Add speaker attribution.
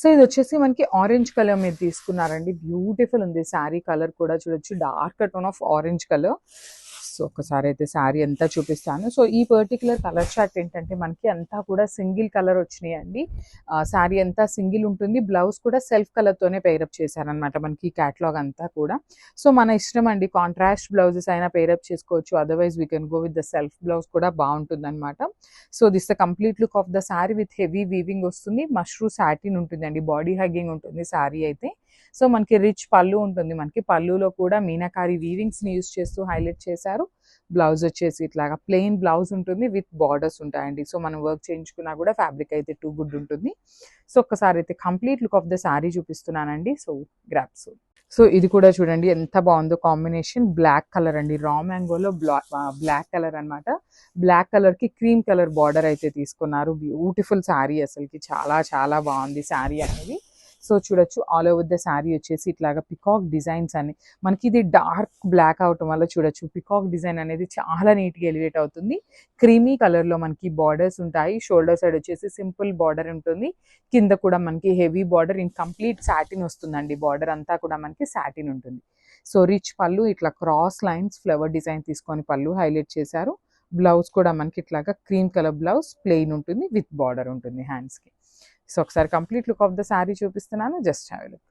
Speaker 1: So ఇది వచ్చేసి మనకి ఆరెంజ్ కలర్ మీద తీసుకున్నారండి. బ్యూటిఫుల్ ఉంది శారీ కలర్ కూడా చూడొచ్చు, dark tone of orange colour. So ఒకసారి అయితే శారీ అంతా చూపిస్తాను. సో ఈ పర్టికులర్ కలర్ చార్ట్ ఏంటంటే మనకి అంతా కూడా సింగిల్ కలర్ వచ్చినాయండి. శారీ అంతా సింగిల్ ఉంటుంది, బ్లౌజ్ కూడా సెల్ఫ్ కలర్తోనే పేరప్ చేశారనమాట మనకి క్యాటలాగ్ అంతా కూడా. సో మన ఇష్టం అండి, కాంట్రాస్ట్ బ్లౌజెస్ అయినా పేరప్ చేసుకోవచ్చు, otherwise we can go with the self blouse కూడా బాగుంటుంది అనమాట. So this the complete look of the sari with heavy weaving వస్తుంది, మష్రూ సాటిన్ ఉంటుందండి, బాడీ హగ్గింగ్ ఉంటుంది శారీ అయితే. సో మనకి రిచ్ పళ్ళు ఉంటుంది, మనకి పళ్ళులో కూడా మీనాకారి వీవింగ్స్ని యూస్ చేస్తూ హైలైట్ చేశారు. బ్లౌజ్ వచ్చేసి ఇట్లాగా ప్లెయిన్ బ్లౌజ్ ఉంటుంది విత్ బార్డర్స్ ఉంటాయండి. సో మనం వర్క్ చేయించుకున్నా కూడా ఫ్యాబ్రిక్ అయితే టూ గుడ్ ఉంటుంది. సో ఒక్కసారి అయితే complete look of the sari చూపిస్తున్నానండి. So grasp. సో ఇది కూడా చూడండి ఎంత బాగుందో కాంబినేషన్, బ్లాక్ కలర్ అండి, రా మ్యాంగోలో బ్లాక్ కలర్ అనమాట. బ్లాక్ కలర్ కి క్రీమ్ కలర్ బార్డర్ అయితే తీసుకున్నారు. బ్యూటిఫుల్ శారీ, అసలుకి చాలా చాలా బాగుంది శారీ అనేది. సో చూడొచ్చు ఆల్ ఓవర్ ద శారీ వచ్చేసి ఇట్లాగా పికాక్ డిజైన్స్ అని, మనకి ఇది డార్క్ బ్లాక్ అవటం వల్ల చూడొచ్చు పికాక్ డిజైన్ అనేది చాలా నీట్గా ఎలివేట్ అవుతుంది. క్రీమీ కలర్లో మనకి బార్డర్స్ ఉంటాయి. షోల్డర్ సైడ్ వచ్చేసి సింపుల్ బార్డర్ ఉంటుంది, కింద కూడా మనకి heavy border in complete satin వస్తుందండి. బార్డర్ అంతా కూడా మనకి సాటిన్ ఉంటుంది. సో రిచ్ పళ్ళు, ఇట్లా క్రాస్ లైన్స్ ఫ్లవర్ డిజైన్ తీసుకొని పళ్ళు హైలైట్ చేశారు. బ్లౌజ్ కూడా మనకి ఇట్లాగా క్రీమ్ కలర్ బ్లౌజ్, ప్లెయిన్ ఉంటుంది విత్ బార్డర్ ఉంటుంది హ్యాండ్స్కి. సో ఒకసారి complete look of the sari చూపిస్తున్నాను, జస్ట్ హ్యావ్ ఎ లుక్.